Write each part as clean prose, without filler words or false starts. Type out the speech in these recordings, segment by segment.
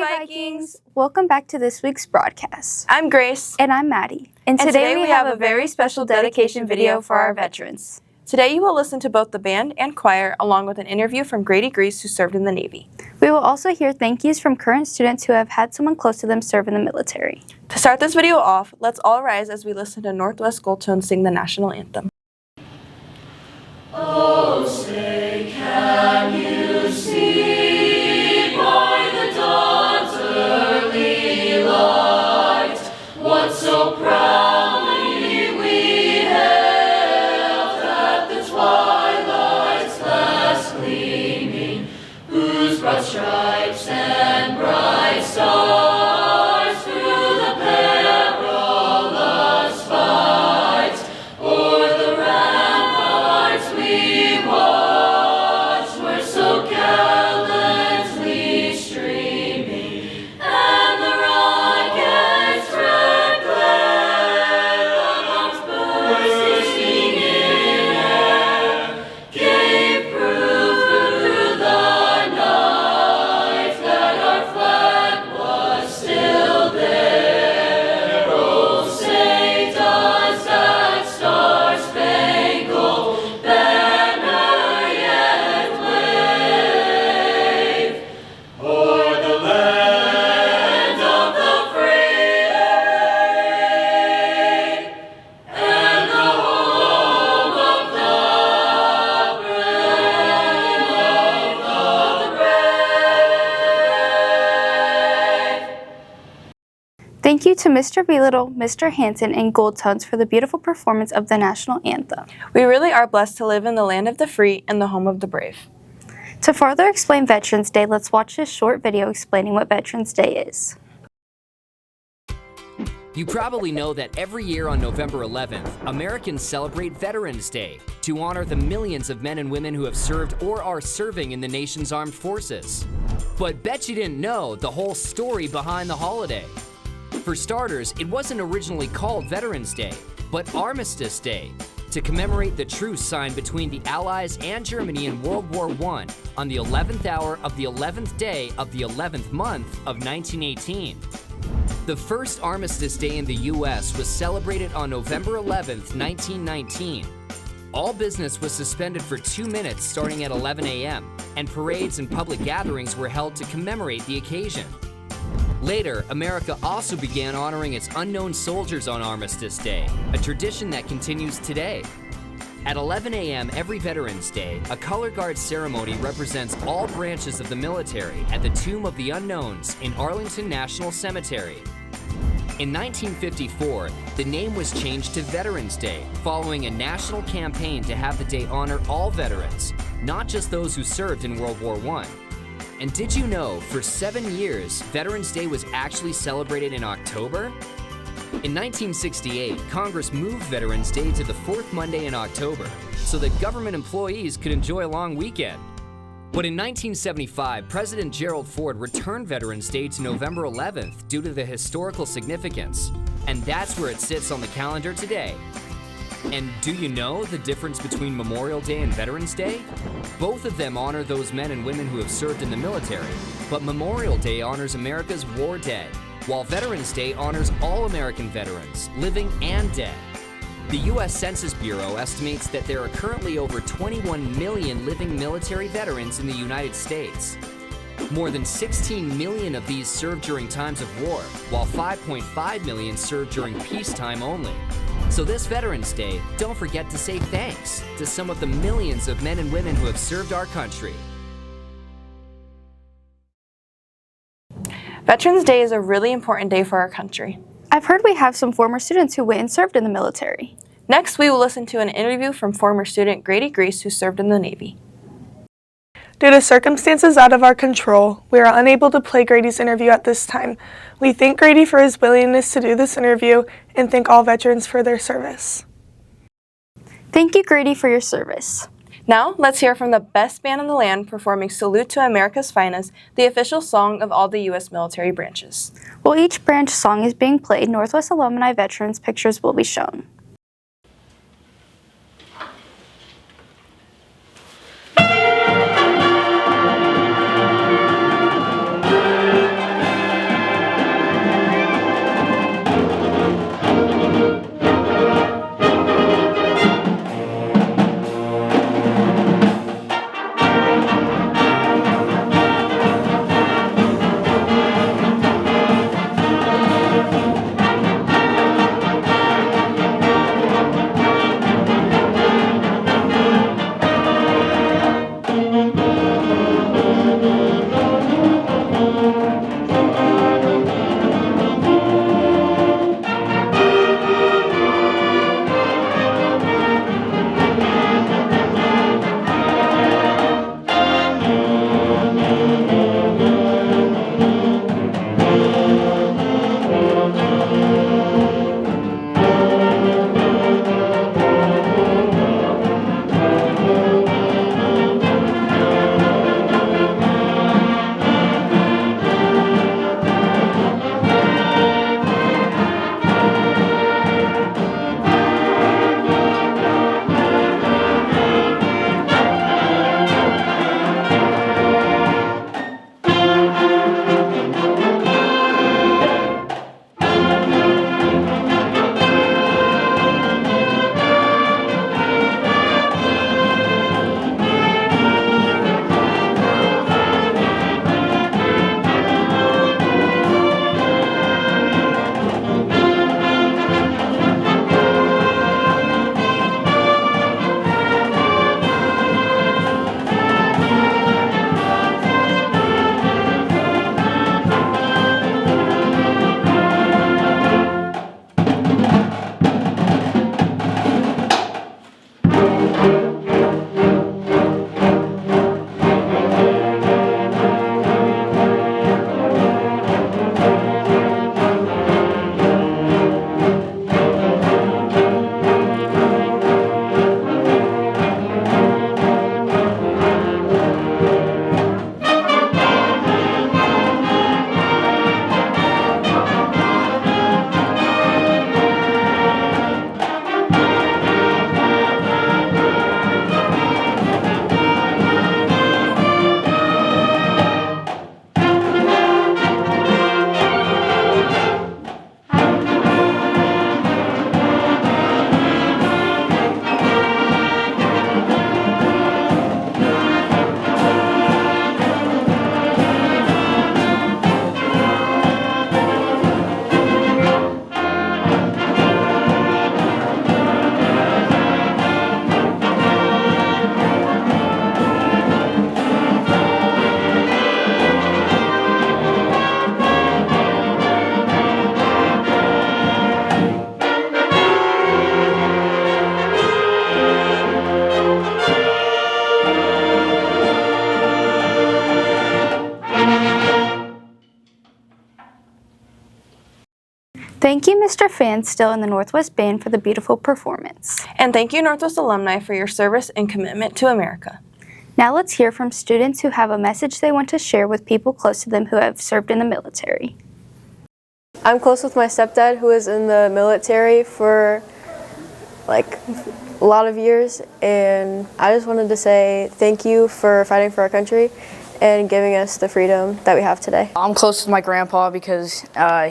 Vikings! Welcome back to this week's broadcast. I'm Grace. And I'm Maddie. And today we have a very special dedication video for our veterans. Today you will listen to both the band and choir along with an interview from Grady Grease, who served in the Navy. We will also hear thank yous from current students who have had someone close to them serve in the military. To start this video off, let's all rise as we listen to Northwest Gold Tones sing the national anthem. Oh, say, can you see by the dawn's early light what so proudly we hailed at the twilight's last gleaming, whose broad stripes and bright stars through the perilous fight o'er the ramparts we watched were so gallantly streaming, and the rocket's red glare, the bombs bursting in air, gave proof through the night that our flag was still there. Oh, say does that star-spangled banner yet wave o'er the land of the free and the home of the brave. Thank you to Mr. Belittle, Mr. Hanson, and Gold Tones for the beautiful performance of the national anthem. We really are blessed to live in the land of the free and the home of the brave. To further explain Veterans Day, let's watch this short video explaining what Veterans Day is. You probably know that every year on November 11th, Americans celebrate Veterans Day to honor the millions of men and women who have served or are serving in the nation's armed forces. But bet you didn't know the whole story behind the holiday. For starters, it wasn't originally called Veterans Day, but Armistice Day, to commemorate the truce signed between the Allies and Germany in World War I on the 11th hour of the 11th day of the 11th month of 1918. The first Armistice Day in the U.S. was celebrated on November 11th, 1919. All business was suspended for 2 minutes starting at 11 a.m., and parades and public gatherings were held to commemorate the occasion. Later, America also began honoring its unknown soldiers on Armistice Day, a tradition that continues today. At 11 a.m. every Veterans Day, a color guard ceremony represents all branches of the military at the Tomb of the Unknowns in Arlington National Cemetery. In 1954, the name was changed to Veterans Day, following a national campaign to have the day honor all veterans, not just those who served in World War I. And did you know, for 7 years, Veterans Day was actually celebrated in October? In 1968, Congress moved Veterans Day to the fourth Monday in October so that government employees could enjoy a long weekend. But in 1975, President Gerald Ford returned Veterans Day to November 11th due to the historical significance. And that's where it sits on the calendar today. And do you know the difference between Memorial Day and Veterans Day? Both of them honor those men and women who have served in the military, but Memorial Day honors America's war dead, while Veterans Day honors all American veterans, living and dead. The U.S. Census Bureau estimates that there are currently over 21 million living military veterans in the United States. More than 16 million of these served during times of war, while 5.5 million served during peacetime only. So this Veterans Day, don't forget to say thanks to some of the millions of men and women who have served our country. Veterans Day is a really important day for our country. I've heard we have some former students who went and served in the military. Next, we will listen to an interview from former student Grady Grease, who served in the Navy. Due to circumstances out of our control, we are unable to play Grady's interview at this time. We thank Grady for his willingness to do this interview and thank all veterans for their service. Thank you, Grady, for your service. Now, let's hear from the best band in the land performing Salute to America's Finest, the official song of all the U.S. military branches. While each branch song is being played, Northwest alumni veterans' pictures will be shown. Thank you, Mr. Fanstill and the Northwest Band for the beautiful performance. And thank you, Northwest alumni, for your service and commitment to America. Now let's hear from students who have a message they want to share with people close to them who have served in the military. I'm close with my stepdad, who was in the military for like a lot of years, and I just wanted to say thank you for fighting for our country and giving us the freedom that we have today. I'm close to my grandpa because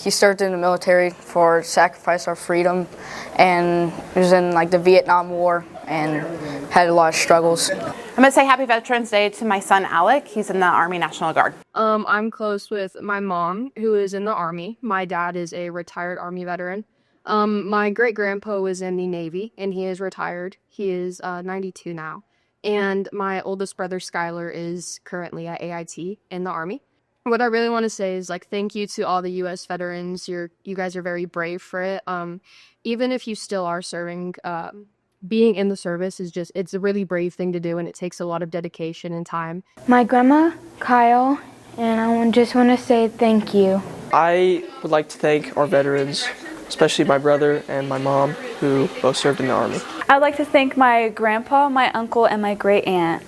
he served in the military for sacrifice our freedom, and he was in like the Vietnam War and had a lot of struggles. I'm going to say Happy Veterans Day to my son Alec. He's in the Army National Guard. I'm close with my mom, who is in the Army. My dad is a retired Army veteran. My great-grandpa was in the Navy, and he is retired. He is 92 now. And my oldest brother, Skylar, is currently at AIT in the Army. What I really want to say is, like, thank you to all the U.S. veterans. You guys are very brave for it. Even if you still are serving, being in the service it's a really brave thing to do, and it takes a lot of dedication and time. My grandma, Kyle, and I just want to say thank you. I would like to thank our veterans, especially my brother and my mom, who both served in the Army. I'd like to thank my grandpa, my uncle, and my great aunt.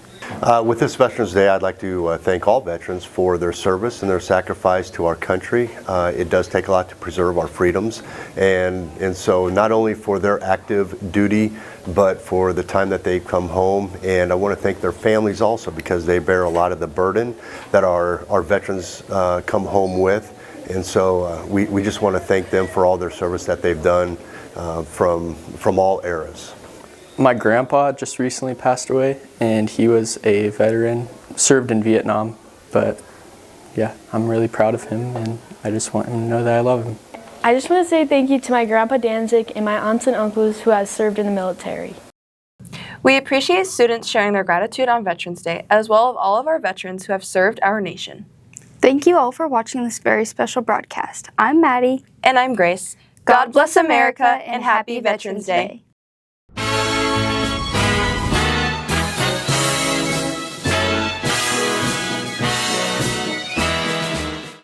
With this Veterans Day, I'd like to thank all veterans for their service and their sacrifice to our country. It does take a lot to preserve our freedoms, and so not only for their active duty, but for the time that they come home. And I want to thank their families also, because they bear a lot of the burden that our veterans come home with. And so we just want to thank them for all their service that they've done from all eras. My grandpa just recently passed away, and he was a veteran, served in Vietnam, but yeah, I'm really proud of him, and I just want him to know that I love him. I just want to say thank you to my grandpa Danzig and my aunts and uncles who have served in the military. We appreciate students sharing their gratitude on Veterans Day, as well as all of our veterans who have served our nation. Thank you all for watching this very special broadcast. I'm Maddie. And I'm Grace. God bless America, and happy Veterans Day.